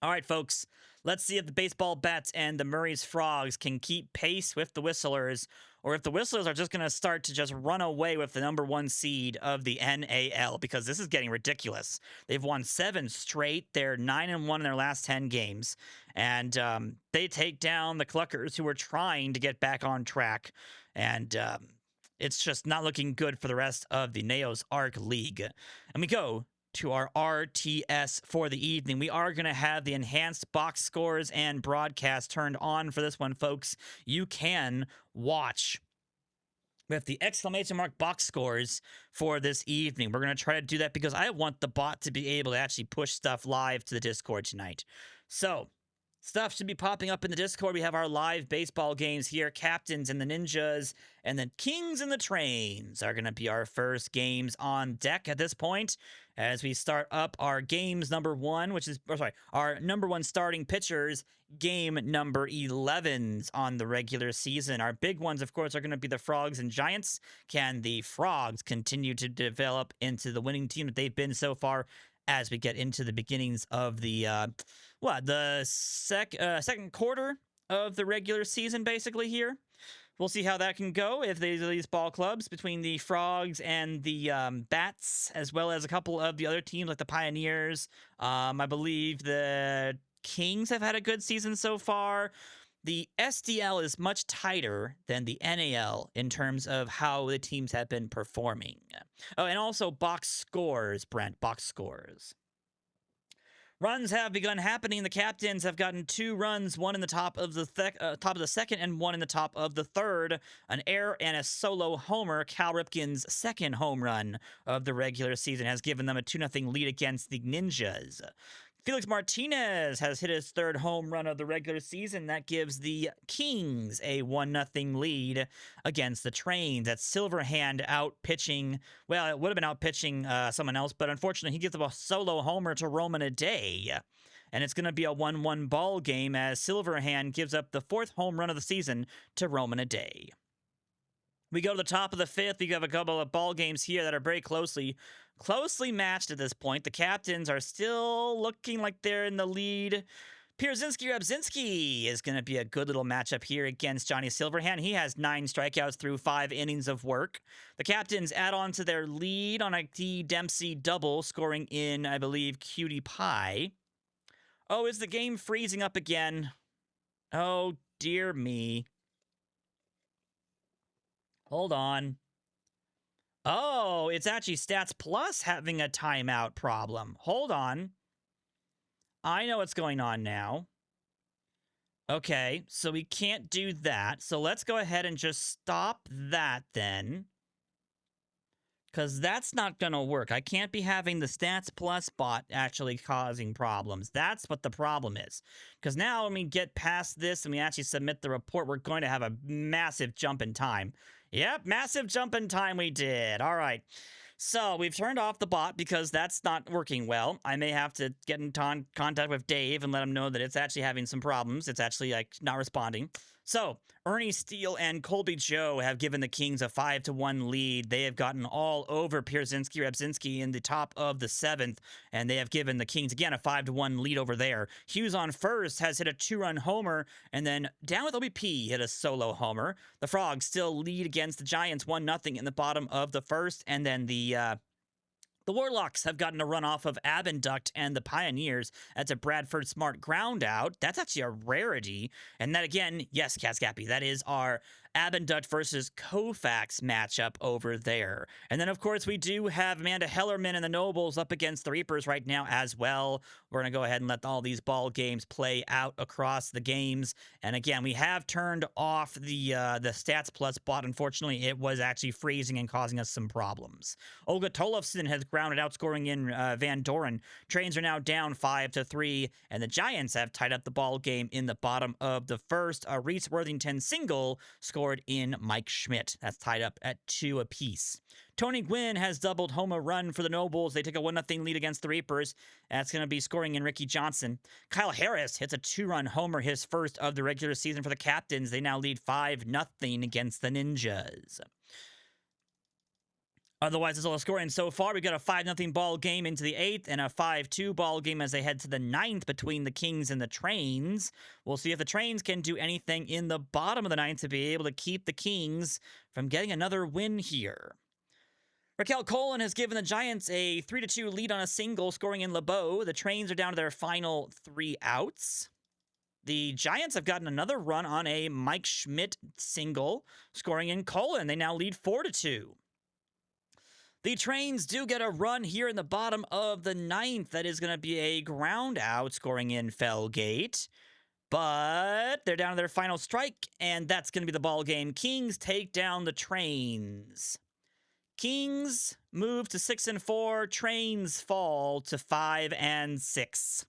All right, folks, let's see if the baseball bats and the Murray's Frogs can keep pace with the Whistlers, or if the Whistlers are just going to start to just run away with the #1 seed of the NAL, because this is getting ridiculous. They've won 7 straight. They're 9-1 in their last 10 games, and they take down the Cluckers, who are trying to get back on track, and it's just not looking good for the rest of the Neos Arc League. And we go to our RTS for the evening. We are going to have the enhanced box scores and broadcast turned on for this one, folks. You can watch with the exclamation mark box scores for this evening. We're going to try to do that because I want the bot to be able to actually push stuff live to the Discord tonight. So, stuff should be popping up in the Discord. We have our live baseball games here. Captains and the Ninjas, and then Kings and the Trains are going to be our first games on deck at this point, as we start up our games #1, which is, our #1 starting pitchers, game number 11s on the regular season. Our big ones, of course, are going to be the Frogs and Giants. Can the Frogs continue to develop into the winning team that they've been so far, as we get into the beginnings of the second quarter of the regular season, basically here? We'll see how that can go if these ball clubs between the Frogs and the Bats, as well as a couple of the other teams like the Pioneers. I believe the Kings have had a good season so far. The SDL is much tighter than the NAL in terms of how the teams have been performing. Oh, and also box scores, Brent, box scores. Runs have begun happening. The Captains have gotten 2 runs, one in the top of the second and one in the top of the third. An error and a solo homer. Cal Ripken's second home run of the regular season has given them a 2-0 lead against the Ninjas. Felix Martinez has hit his 3rd home run of the regular season. That gives the Kings a 1-0 lead against the Trains. That's Silverhand out pitching. Well, it would have been out pitching someone else, but unfortunately, he gives up a solo homer to Roman a day. And it's going to be a 1-1 ball game as Silverhand gives up the 4th home run of the season to Roman a day. We go to the top of the 5th. We have a couple of ball games here that are very closely matched at this point. The Captains are still looking like they're in the lead. Pierzynski is going to be a good little matchup here against Johnny Silverhand. He has 9 strikeouts through 5 innings of work. The Captains add on to their lead on a D. Dempsey double, scoring in, I believe, Cutie Pie. Oh, is the game freezing up again? Oh, dear me. Hold on. Oh, it's actually Stats Plus having a timeout problem. Hold on. I know what's going on now. Okay, so we can't do that. So let's go ahead and just stop that then. Because that's not going to work. I can't be having the Stats Plus bot actually causing problems. That's what the problem is. Because now when we get past this and we actually submit the report, we're going to have a massive jump in time. Yep, massive jump in time we did. All right. So we've turned off the bot because that's not working well. I may have to get in contact with Dave and let him know that it's actually having some problems. It's actually like not responding. So Ernie Steele and Colby Joe have given the Kings a 5-1 lead. They have gotten all over Pierzynski in the top of the 7th, and they have given the Kings again a 5-1 lead over there. Hughes on first has hit a 2-run homer, and then down with OBP hit a solo homer. The Frogs still lead against the Giants 1-0 in the bottom of the 1st, and then the Warlocks have gotten a run off of Abinduct and the Pioneers. That's a Bradford Smart ground out. That's actually a rarity. And that again, yes, Cascappy, that is our Abinduct versus Koufax matchup over there. And then, of course, we do have Amanda Hellerman and the Nobles up against the Reapers right now as well. We're going to go ahead and let all these ball games play out across the games. And again, we have turned off the Stats Plus bot. Unfortunately, it was actually freezing and causing us some problems. Olga Tolofsson has grounded out, scoring in Van Doren. Trains are now down 5-3, and the Giants have tied up the ball game in the bottom of the 1st. A Reese Worthington single scored in Mike Schmidt. That's tied up at 2 apiece. Tony Gwynn has doubled home a run for the Nobles. They take a 1-0 lead against the Reapers. That's going to be scoring in Ricky Johnson. Kyle Harris hits a 2-run homer, his 1st of the regular season for the Captains. They now lead 5-0 against the Ninjas. Otherwise, it's all scoring so far. We got a 5-0 ball game into the 8th and a 5-2 ball game as they head to the 9th between the Kings and the Trains. We'll see if the Trains can do anything in the bottom of the 9th to be able to keep the Kings from getting another win here. Raquel Colon has given the Giants a 3-2 lead on a single, scoring in LeBeau. The Trains are down to their final 3 outs. The Giants have gotten another run on a Mike Schmidt single, scoring in Colon. They now lead 4-2. The Trains do get a run here in the bottom of the 9th. That is going to be a ground out, scoring in Felgate. But they're down to their final strike, and that's going to be the ball game. Kings take down the Trains. Kings move to 6-4. Trains fall to 5-6.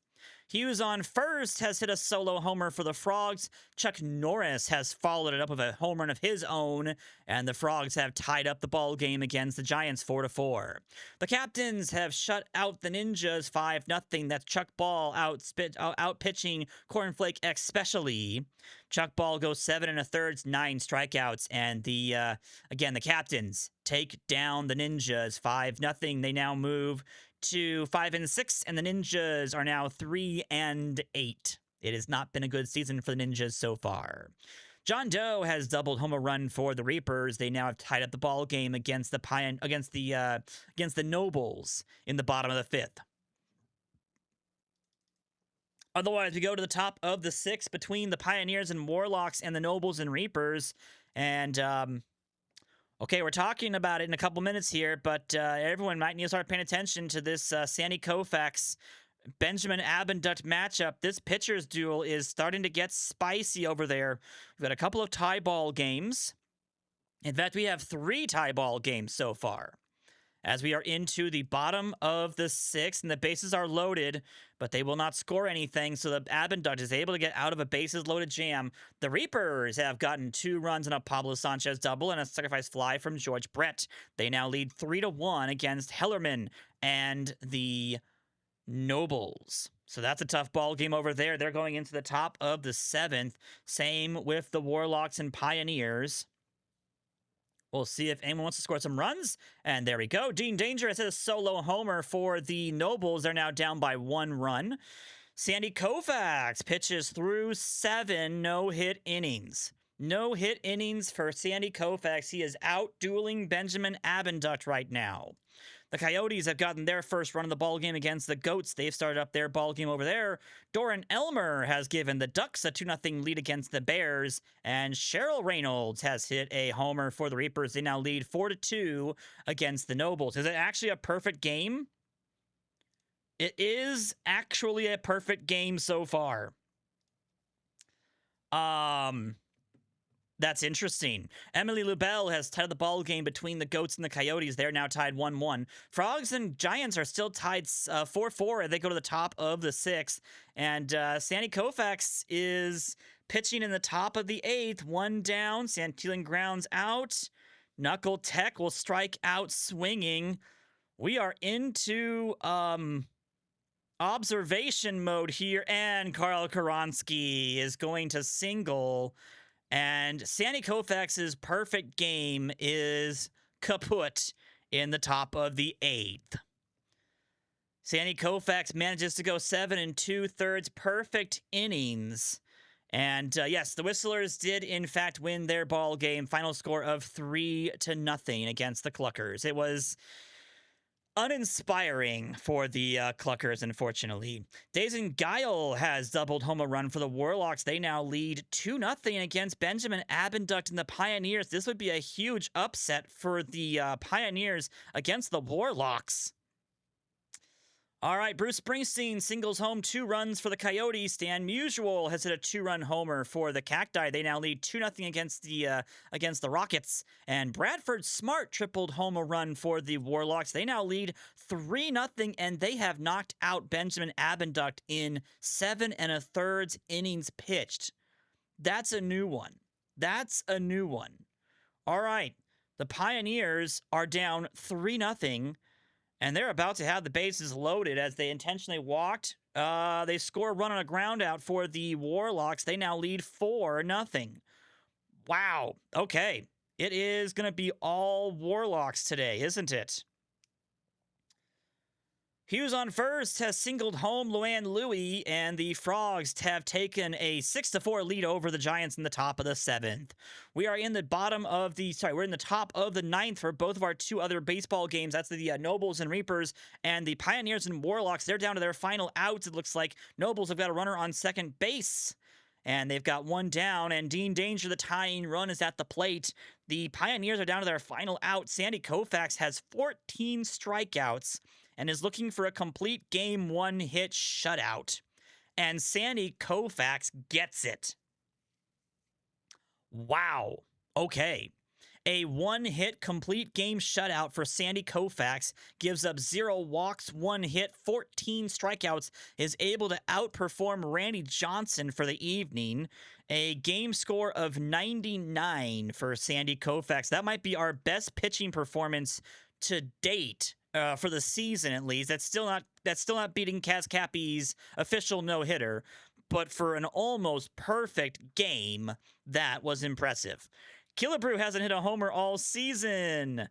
Hughes on first has hit a solo homer for the Frogs. Chuck Norris has followed it up with a home run of his own, and the Frogs have tied up the ball game against the Giants 4-4. The Captains have shut out the Ninjas 5-0. That's Chuck Ball out pitching Cornflake especially. Chuck Ball goes 7 1/3, 9 strikeouts, and the Captains take down the Ninjas 5-0. They now move to 5-6, and the Ninjas are now 3-8. It has not been a good season for the Ninjas so far. John Doe has doubled home a run for the Reapers. They now have tied up the ball game against the Nobles in the bottom of the 5th. Otherwise, we go to the top of the 6th between the Pioneers and Warlocks and the Nobles and Reapers. And, okay, we're talking about it in a couple minutes here, but everyone might need to start paying attention to this Sandy Koufax Benjamin Abendut matchup. This pitcher's duel is starting to get spicy over there. We've got a couple of tie ball games. In fact, we have 3 tie ball games so far, as we are into the bottom of the 6th, and the bases are loaded, but they will not score anything, so the Abendut is able to get out of a bases-loaded jam. The Reapers have gotten 2 runs on a Pablo Sanchez double and a sacrifice fly from George Brett. They now lead 3-1 against Hellerman and the Nobles. So that's a tough ball game over there. They're going into the top of the 7th. Same with the Warlocks and Pioneers. We'll see if anyone wants to score some runs. And there we go. Dean Danger has hit a solo homer for the Nobles. They're now down by 1 run. Sandy Koufax pitches through 7 no-hit innings. No-hit innings for Sandy Koufax. He is out dueling Benjamin Abendut right now. The Coyotes have gotten their first run of the ball game against the Goats. They've started up their ball game over there. Doran Elmer has given the Ducks a 2-0 lead against the Bears. And Cheryl Reynolds has hit a homer for the Reapers. They now lead 4-2 against the Nobles. Is it actually a perfect game? It is actually a perfect game so far. That's interesting. Emily Lubell has tied the ball game between the Goats and the Coyotes. They're now tied 1-1. Frogs and Giants are still tied 4-4 as they go to the top of the 6th. And Sandy Koufax is pitching in the top of the 8th. 1 down. Santillan grounds out. Knuckle Tech will strike out swinging. We are into observation mode here. And Carl Karonsky is going to single. And Sandy Koufax's perfect game is kaput in the top of the 8th. Sandy Koufax manages to go 7 2/3 perfect innings. And yes, the Whistlers did in fact win their ball game. Final score of 3-0 against the Cluckers. It was uninspiring for the Cluckers, unfortunately. Dazen Guile has doubled home a run for the Warlocks. They now lead 2-0 against Benjamin Abendut and the Pioneers. This would be a huge upset for the Pioneers against the Warlocks. All right, Bruce Springsteen singles home 2 runs for the Coyotes. Stan Musial has hit a 2-run homer for the Cacti. They now lead 2-0 against the Rockets. And Bradford Smart tripled home a run for the Warlocks. They now lead 3-0, and they have knocked out Benjamin Abendut in 7 1/3 innings pitched. That's a new one. That's a new one. All right, the Pioneers are down 3-0. And they're about to have the bases loaded as they intentionally walked. They score a run on a ground out for the Warlocks. They now lead 4-0. Wow. Okay. It is going to be all Warlocks today, isn't it? Hughes on first has singled home Luann Louie, and the Frogs have taken a 6-4 lead over the Giants in the top of the 7th. We are in the we're in the top of the 9th for both of our two other baseball games. That's the Nobles and Reapers, and the Pioneers and Warlocks. They're down to their final outs. It looks like Nobles have got a runner on second base, and they've got one down, and Dean Danger, the tying run, is at the plate. The Pioneers are down to their final out. Sandy Koufax has 14 strikeouts and is looking for a complete game 1 hit shutout. And Sandy Koufax gets it. Wow. Okay. A 1-hit complete game shutout for Sandy Koufax, gives up 0 walks, 1 hit, 14 strikeouts, is able to outperform Randy Johnson for the evening. A game score of 99 for Sandy Koufax. That might be our best pitching performance to date. For the season, at least. That's still not beating Kaz Cappy's official no-hitter, but for an almost perfect game, that was impressive. Killebrew hasn't hit a homer all season.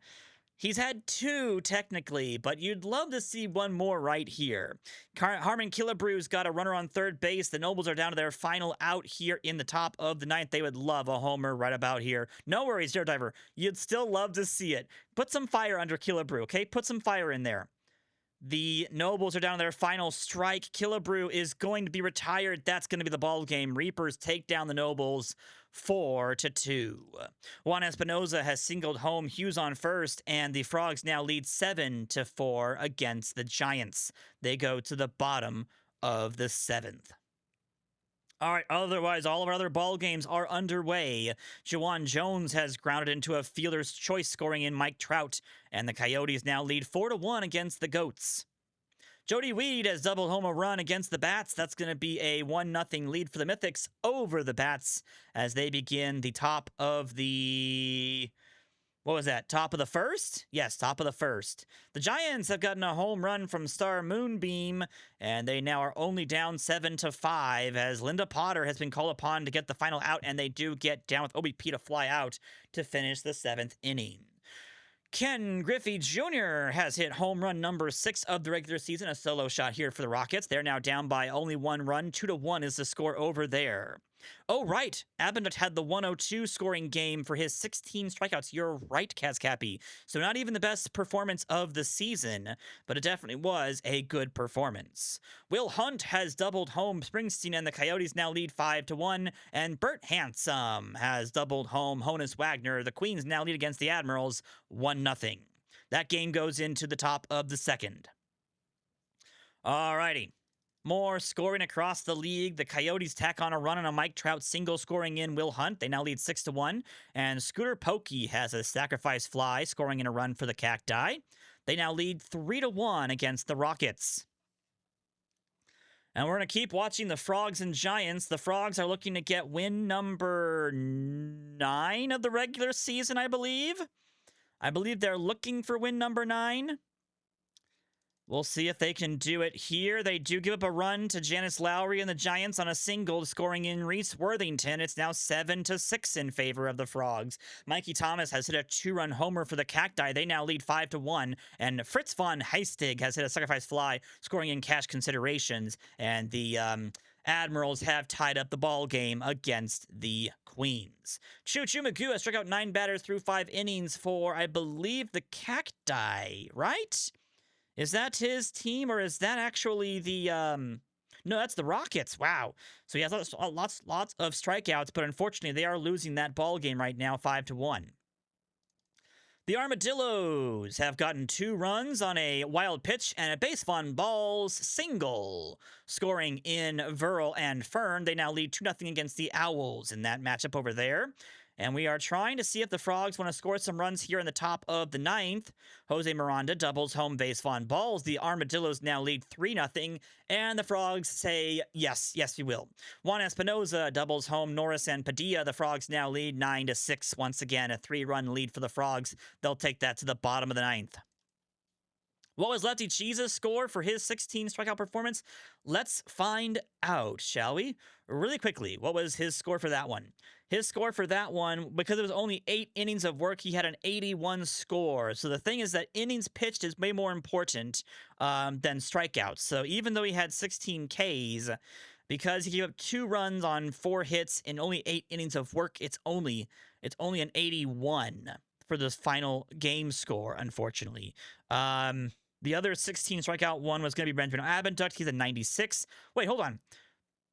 He's had 2, technically, but you'd love to see one more right here. Harmon Killebrew's got a runner on third base. The Nobles are down to their final out here in the top of the 9th. They would love a homer right about here. No worries, Daredriver. You'd still love to see it. Put some fire under Killebrew, okay? Put some fire in there. The Nobles are down to their final strike. Killebrew is going to be retired. That's going to be the ball game. Reapers take down the Nobles 4-2. Juan Espinoza has singled home. Hughes on first, and the Frogs now lead 7-4 against the Giants. They go to the bottom of the 7th. All right, otherwise, all of our other ball games are underway. Juwan Jones has grounded into a fielder's choice, scoring in Mike Trout, and the Coyotes now lead 4-1 against the Goats. Jody Weed has doubled home a run against the Bats. That's going to be a 1-0 lead for the Mythics over the Bats as they begin the top of the... What was that? Top of the first? Yes, top of the first. The Giants have gotten a home run from Star Moonbeam, and they now are only down 7-5 as Linda Potter has been called upon to get the final out, and they do get down with OBP to fly out to finish the 7th inning. Ken Griffey Jr. has hit home run number 6 of the regular season, a solo shot here for the Rockets. They're now down by only 1 run. 2-1 is the score over there. Oh, right. Abinant had the 102 scoring game for his 16 strikeouts. You're right, Kaz Cappy. So not even the best performance of the season, but it definitely was a good performance. Will Hunt has doubled home Springsteen, and the Coyotes now lead 5-1. And Bert Handsome has doubled home Honus Wagner. The Queens now lead against the Admirals 1-0. That game goes into the top of the 2nd. Alrighty. More scoring across the league. The Coyotes tack on a run on a Mike Trout single, scoring in Will Hunt. They now lead 6-1. And Scooter Pokey has a sacrifice fly, scoring in a run for the Cacti. They now lead 3-1 against the Rockets. And we're going to keep watching the Frogs and Giants. The Frogs are looking to get win number 9 of the regular season, I believe. I believe they're looking for win number 9. We'll see if they can do it here. They do give up a run to Janice Lowry and the Giants on a single, scoring in Reese Worthington. It's now 7-6 in favor of the Frogs. Mikey Thomas has hit a 2-run homer for the Cacti. They now lead 5-1. And Fritz von Heistig has hit a sacrifice fly, scoring in cash considerations. And the Admirals have tied up the ball game against the Queens. Choo Choo Magoo has struck out 9 batters through 5 innings for, I believe, the Cacti, right? Is that his team, or is that actually the, No, that's the Rockets. Wow. So he has lots of strikeouts, but unfortunately they are losing that ball game right now, 5-1. The Armadillos have gotten 2 runs on a wild pitch and a base on balls single, scoring in Verl and Fern. They now lead 2-0 against the Owls in that matchup over there. And we are trying to see if the Frogs want to score some runs here in the top of the 9th. Jose Miranda doubles home base on balls. The Armadillos now lead 3-0. And the Frogs say, yes, we will. Juan Espinoza doubles home Norris and Padilla. The Frogs now lead 9-6. Once again, a 3-run lead for the Frogs. They'll take that to the bottom of the 9th. What was Lefty Cheese's score for his 16 strikeout performance? Let's find out, shall we? Really quickly, what was his score for that one? His score for that one, because it was only 8 innings of work, he had an 81 score. So the thing is that innings pitched is way more important than strikeouts. So even though he had 16 Ks, because he gave up 2 runs on 4 hits in only 8 innings of work, it's only an 81 for the final game score, unfortunately. The other 16 strikeout one was going to be Benjamin Abinduct. He's a 96. Wait, hold on.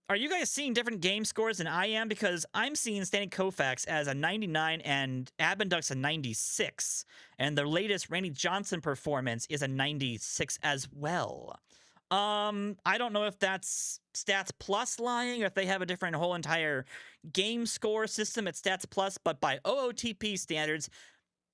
Are you guys seeing different game scores than I am? Because I'm seeing Stanley Koufax as a 99 and Abinduct's a 96. And the latest Randy Johnson performance is a 96 as well. I don't know if that's Stats Plus lying or if they have a different whole entire game score system at Stats Plus, but by OOTP standards,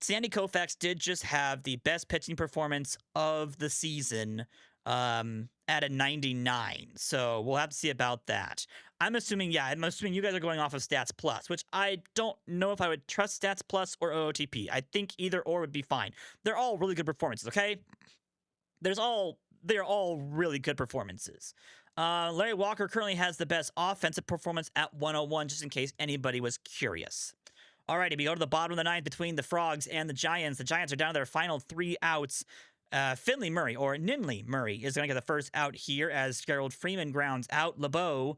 Sandy Koufax did just have the best pitching performance of the season at a 99. So we'll have to see about that. I'm assuming you guys are going off of Stats Plus, which I don't know if I would trust Stats Plus or OOTP. I think either or would be fine. They're all really good performances, okay? They're all really good performances. Larry Walker currently has the best offensive performance at 101, just in case anybody was curious. Alrighty, we go to the bottom of the ninth between the Frogs and the Giants. The Giants are down to their final 3 outs. Finley Murray, or Ninley Murray, is going to get the first out here as Gerald Freeman grounds out. LeBeau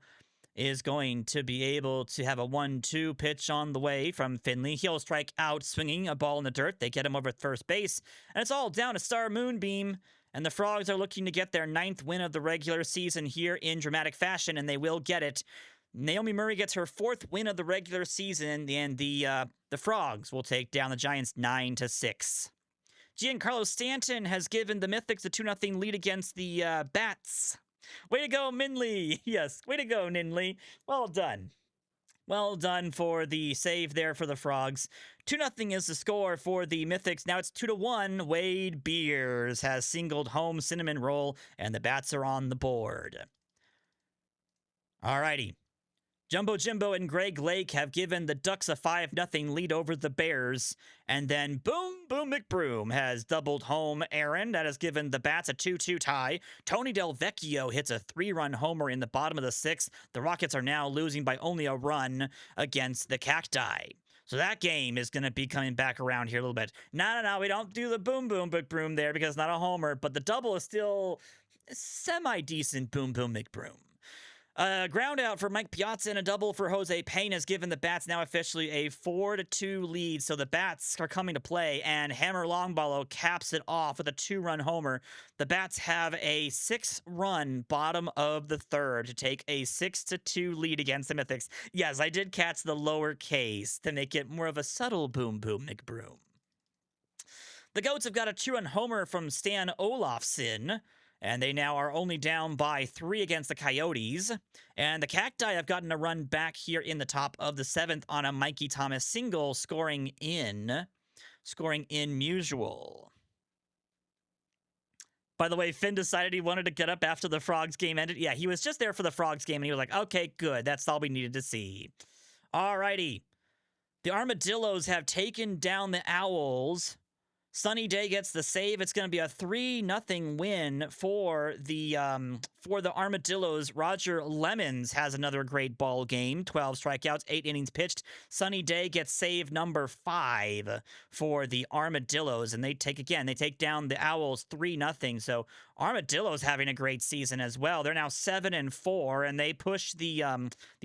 is going to be able to have a 1-2 pitch on the way from Finley. He'll strike out swinging a ball in the dirt. They get him over at first base, and it's all down to Star Moonbeam. And the Frogs are looking to get their 9th win of the regular season here in dramatic fashion, and they will get it. Naomi Murray gets her 4th win of the regular season, and the Frogs will take down the Giants 9-6. Giancarlo Stanton has given the Mythics a 2-0 lead against the Bats. Way to go, Minley! Yes, way to go, Ninley. Well done. Well done for the save there for the Frogs. 2-0 is the score for the Mythics. Now it's 2-1. Wade Beers has singled home Cinnamon Roll, and the Bats are on the board. Alrighty. Jumbo Jimbo and Greg Lake have given the Ducks a 5-0 lead over the Bears. And then Boom Boom McBroom has doubled home Aaron. That has given the Bats a 2-2 tie. Tony Del Vecchio hits a 3-run homer in the bottom of the 6th. The Rockets are now losing by only a run against the Cacti. So that game is going to be coming back around here a little bit. No, we don't do the Boom Boom McBroom there because it's not a homer. But the double is still semi-decent Boom Boom McBroom. Ground out for Mike Piazza and a double for Jose Payne has given the Bats now officially a 4-2 lead. So the Bats are coming to play, and Hammer Longballow caps it off with a 2-run homer. The Bats have a 6-run bottom of the 3rd to take a 6-2 lead against the Mythics. Yes, I did catch the lower case to make it more of a subtle Boom Boom McBroom. The Goats have got a 2-run homer from Stan Olafson, and they now are only down by 3 against the Coyotes. And the Cacti have gotten a run back here in the top of the 7th on a Mikey Thomas single, scoring in Musial. By the way, Finn decided he wanted to get up after the Frogs game ended. Yeah, he was just there for the Frogs game, and he was like, okay, good. That's all we needed to see. Alrighty. The Armadillos have taken down the Owls. Sunny Day gets the save. It's going to be a 3-0 win for the Armadillos. Roger Lemons has another great ball game. 12 strikeouts, 8 innings pitched. Sunny Day gets save number 5 for the Armadillos, and they take down the Owls 3-0. So Armadillos having a great season as well. They're now 7-4, and they push the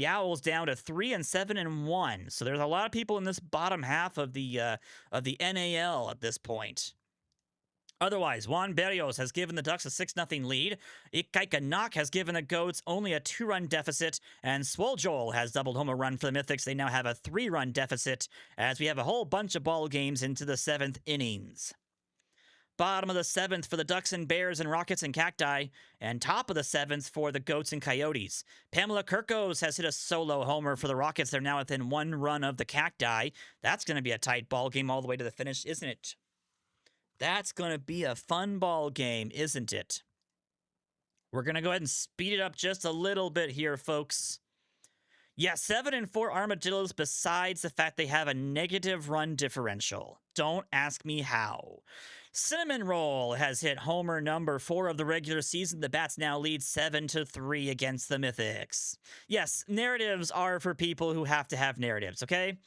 Owls down to 3-7-1. So there's a lot of people in this bottom half of the NAL at this point. Otherwise, Juan Berrios has given the Ducks a 6-0 lead. Ikaika Knock has given the Goats only a 2-run deficit, and Swole Joel has doubled home a run for the Mythics. They now have a 3-run deficit as we have a whole bunch of ball games into the 7th innings. Bottom of the 7th for the Ducks and Bears and Rockets and Cacti, and top of the 7th for the Goats and Coyotes. Pamela Kirkos has hit a solo homer for the Rockets. They're now within 1 run of the Cacti. That's going to be a tight ball game all the way to the finish, isn't it? That's going to be a fun ball game, isn't it? We're going to go ahead and speed it up just a little bit here, folks. Yeah, 7-4 Armadillos, besides the fact they have a negative run differential. Don't ask me how. Cinnamon Roll has hit homer number 4 of the regular season. The Bats now lead 7-3 against the Mythics. Yes, narratives are for people who have to have narratives, okay?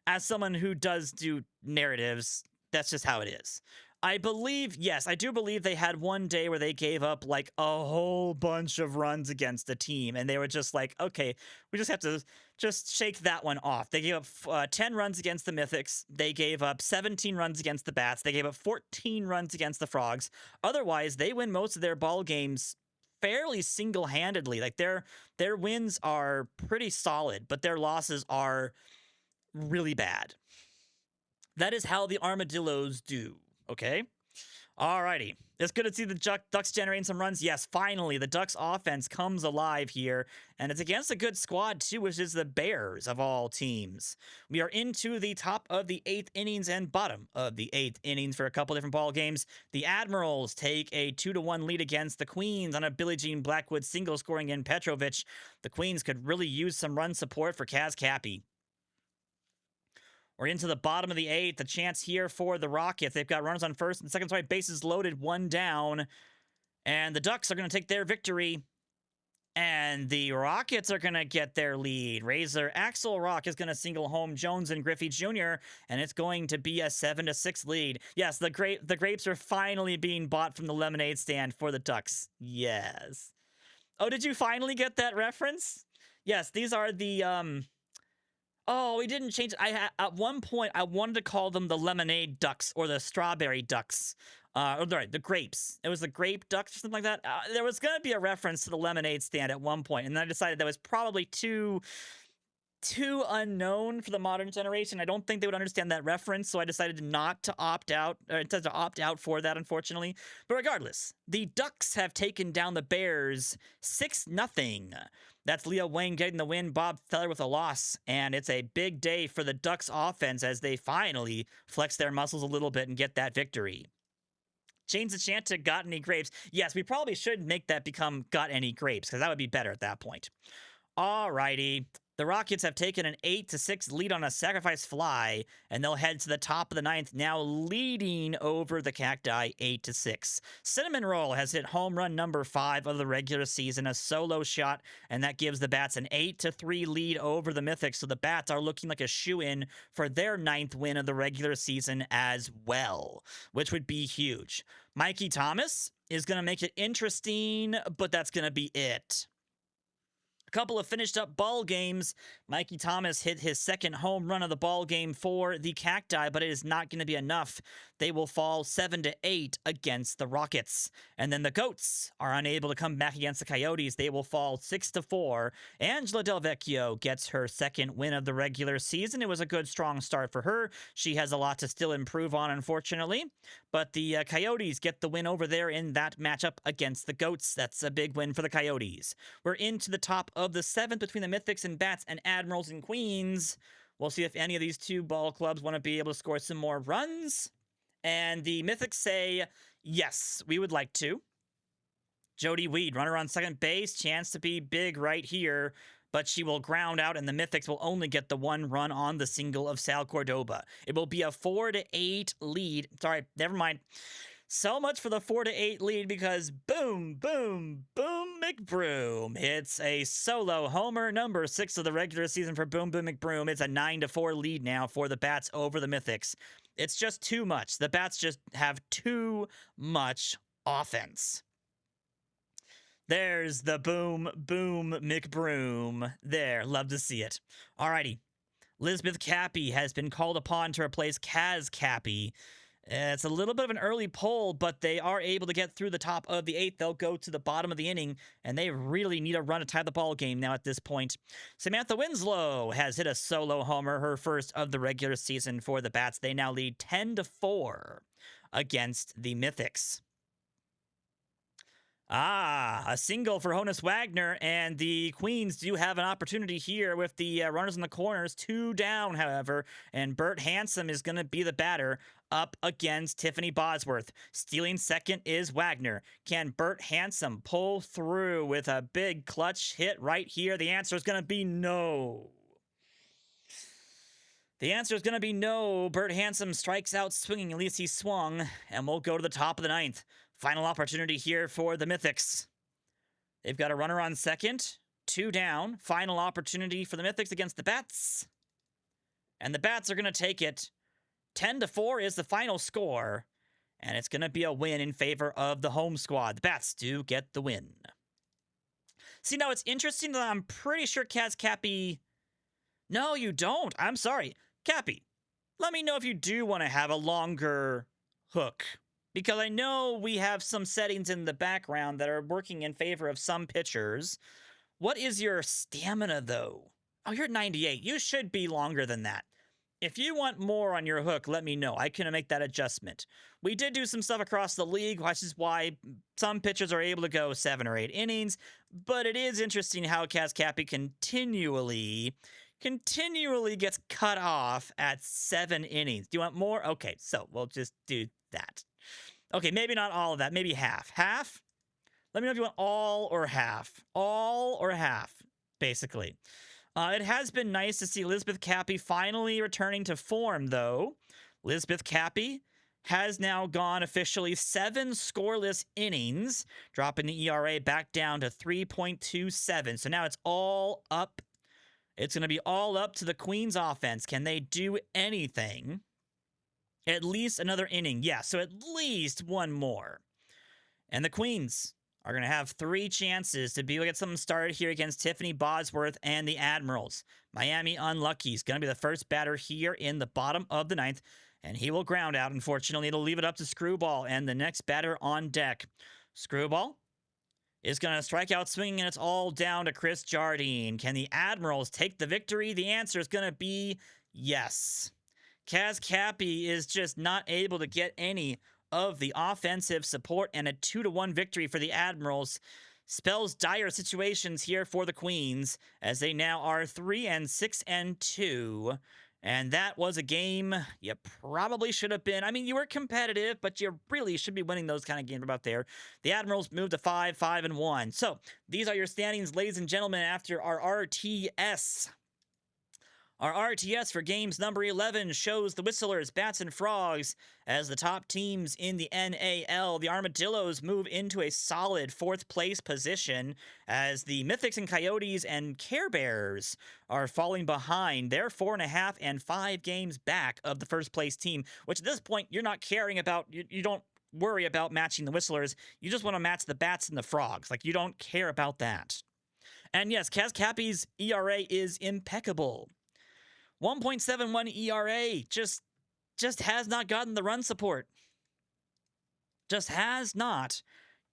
As someone who does do narratives, that's just how it is. I believe, yes, I do believe they had one day where they gave up like a whole bunch of runs against the team, and they were just like, okay, we just have to just shake that one off. They gave up 10 runs against the Mythics. They gave up 17 runs against the Bats. They gave up 14 runs against the Frogs. Otherwise, they win most of their ball games fairly single-handedly. Like their wins are pretty solid, but their losses are really bad. That is how the Armadillos do, okay? Alrighty. It's good to see the Ducks generating some runs. Yes, finally, the Ducks offense comes alive here, and it's against a good squad, too, which is the Bears of all teams. We are into the top of the 8th innings and bottom of the 8th innings for a couple different ball games. The Admirals take a 2-1 lead against the Queens on a Billie Jean Blackwood single scoring in Petrovic. The Queens could really use some run support for Kaz Cappy. We're into the bottom of the 8th. A chance here for the Rockets. They've got runners on first and second, sorry, bases loaded, one down. And the Ducks are going to take their victory. And the Rockets are going to get their lead. AZAxle Rock is going to single home Jones and Griffey Jr., and it's going to be a 7-6 lead. Yes, the grapes are finally being bought from the lemonade stand for the Ducks. Yes. Oh, did you finally get that reference? Yes, these are the Oh, we didn't change it. At one point I wanted to call them the lemonade ducks or the strawberry ducks. The grapes. It was the grape ducks or something like that. There was going to be a reference to the lemonade stand at one point, and then I decided that was probably too unknown for the modern generation. I don't think they would understand that reference, so I decided not to opt out, or instead to opt out for that, unfortunately. But regardless, the Ducks have taken down the Bears 6-0. That's Leo Wayne getting the win, Bob Feller with a loss, and it's a big day for the Ducks offense as they finally flex their muscles a little bit and get that victory. James Achanta, got any grapes? Yes, we probably should make that become got any grapes, because that would be better at that point. Alrighty. The Rockets have taken an 8-6 lead on a sacrifice fly, and they'll head to the top of the 9th, now leading over the Cacti 8-6. Cinnamon Roll has hit home run number 5 of the regular season, a solo shot, and that gives the Bats an 8-3 lead over the Mythics, so the Bats are looking like a shoo-in for their 9th win of the regular season as well, which would be huge. Mikey Thomas is going to make it interesting, but that's going to be it. Couple of finished up ball games. Mikey Thomas hit his second home run of the ball game for the Cacti, but it is not going to be enough. They will fall 7-8 against the Rockets. And then the Goats are unable to come back against the Coyotes. They will fall 6-4. Angela Del Vecchio gets her second win of the regular season. It was a good, strong start for her. She has a lot to still improve on, unfortunately. But the Coyotes get the win over there in that matchup against the Goats. That's a big win for the Coyotes. We're into the top of the 7th between the Mythics and Bats and Admirals and Queens. We'll see if any of these two ball clubs want to be able to score some more runs. And the Mythics say, yes, we would like to. Jody Weed, runner on second base, chance to be big right here, but she will ground out, and the Mythics will only get the one run on the single of Sal Cordoba. It will be a 4-8 lead. Sorry, never mind. So much for the 4-8 lead, because boom, boom, boom, McBroom hits a solo homer, number 6 of the regular season for Boom Boom McBroom. It's a 9-4 lead now for the Bats over the Mythics. It's just too much. The Bats just have too much offense. There's the boom, boom, McBroom. There, love to see it. Alrighty. Elizabeth Cappy has been called upon to replace Kaz Cappy. It's a little bit of an early poll, but they are able to get through the top of the 8th. They'll go to the bottom of the inning, and they really need a run to tie the ball game now at this point. Samantha Winslow has hit a solo homer, her first of the regular season for the Bats. They now lead 10-4 against the Mythics. A single for Honus Wagner, and the Queens do have an opportunity here with the runners in the corners. 2 down, however, and Bert Handsome is going to be the batter up against Tiffany Bosworth. Stealing second is Wagner. Can Bert Handsome pull through with a big clutch hit right here? The answer is going to be no. The answer is going to be no. Bert Handsome strikes out swinging. At least he swung. And we'll go to the top of the ninth. Final opportunity here for the Mythics. They've got a runner on second. 2 down. Final opportunity for the Mythics against the Bats. And the Bats are going to take it. 10-4 is the final score. And it's going to be a win in favor of the home squad. The Bats do get the win. See, now it's interesting that I'm pretty sure Kaz Cappy... No, you don't. I'm sorry. Cappy, let me know if you do want to have a longer hook. Because I know we have some settings in the background that are working in favor of some pitchers. What is your stamina, though? Oh, you're at 98. You should be longer than that. If you want more on your hook, let me know. I can make that adjustment. We did do some stuff across the league, which is why some pitchers are able to go 7 or 8 innings. But it is interesting how Kaz Cappy continually gets cut off at 7 innings. Do you want more? Okay, so we'll just do that. Okay, maybe not all of that. Maybe half. Half? Let me know if you want all or half. All or half, basically. It has been nice to see Elizabeth Cappy finally returning to form, though. Elizabeth Cappy has now gone officially 7 scoreless innings, dropping the ERA back down to 3.27. So now it's all up. It's going to be all up to the Queens offense. Can they do anything? At least another inning. Yeah, so at least one more. And the Queens are going to have 3 chances to be able to get something started here against Tiffany Bosworth and the Admirals. Miami Unlucky is going to be the first batter here in the bottom of the 9th, and he will ground out. Unfortunately, it'll leave it up to Screwball and the next batter on deck. Screwball is going to strike out swinging, and it's all down to Chris Jardine. Can the Admirals take the victory? The answer is going to be yes. Kaz Cappy is just not able to get any of the offensive support, and a 2-1 victory for the Admirals spells dire situations here for the Queens, as they now are 3-6-2. And that was a game you probably should have been. I mean, you were competitive, but you really should be winning those kind of games about there. The Admirals moved to 5-5-1. So these are your standings, ladies and gentlemen, after our RTS. Our RTS for games number 11 shows the Whistlers, Bats, and Frogs as the top teams in the NAL. The Armadillos move into a solid 4th place position as the Mythics and Coyotes and Care Bears are falling behind. They're 4.5 and 5 games back of the 1st place team, which at this point you're not caring about. You don't worry about matching the Whistlers. You just want to match the Bats and the Frogs. Like, you don't care about that. And yes, Kaz Cappy's ERA is impeccable. 1.71 ERA, just has not gotten the run support. Just has not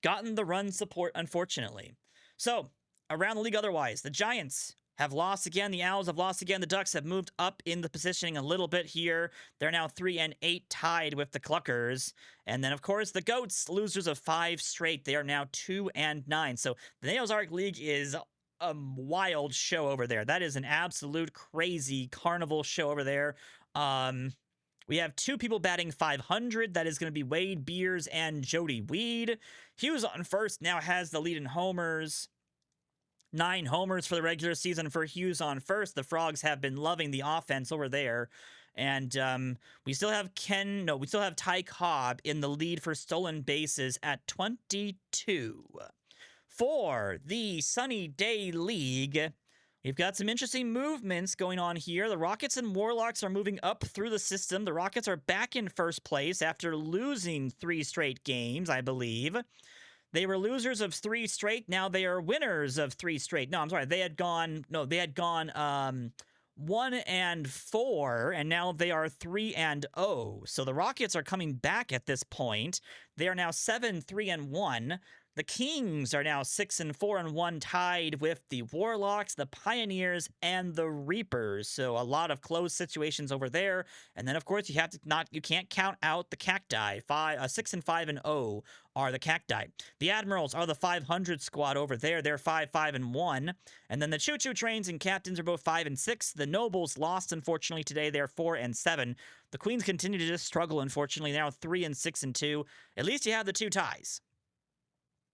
gotten the run support, unfortunately. So, around the league otherwise, the Giants have lost again. The Owls have lost again. The Ducks have moved up in the positioning a little bit here. They're now 3-8, tied with the Cluckers. And then, of course, the Goats, losers of 5 straight. They are now 2-9. So, the Nails Arc League is a wild show over there. That is an absolute crazy carnival show over there. We have 2 people batting 500. That is going to be Wade Beers and Jody Weed. Hughes on first now has the lead in homers. 9 homers for the regular season for Hughes on first. The Frogs have been loving the offense over there. And we still have Ty Cobb in the lead for stolen bases at 22. For the Sunny Day League, we've got some interesting movements going on here. The Rockets and Warlocks are moving up through the system. The Rockets are back in 1st place after losing 3 straight games, I believe. They were losers of 3 straight. Now they are winners of 3 straight. No, I'm sorry. They had gone 1-4, and now they are 3-0. So the Rockets are coming back at this point. They are now 7-3-1. The Kings are now 6-4-1, tied with the Warlocks, the Pioneers, and the Reapers. So a lot of close situations over there. And then, of course, you can't count out the Cacti. 6-5-0 are the Cacti. The Admirals are the 500 squad over there. They're 5-5-1. And then the Choo Choo Trains and Captains are both 5-6. The Nobles lost, unfortunately, today. They're 4-7. The Queens continue to just struggle, unfortunately. Now 3-6-2. At least you have the 2 ties.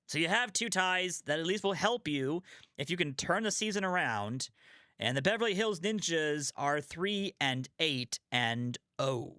So you have 2 ties that at least will help you if you can turn the season around. And the Beverly Hills Ninjas are 3 and 8 and 0.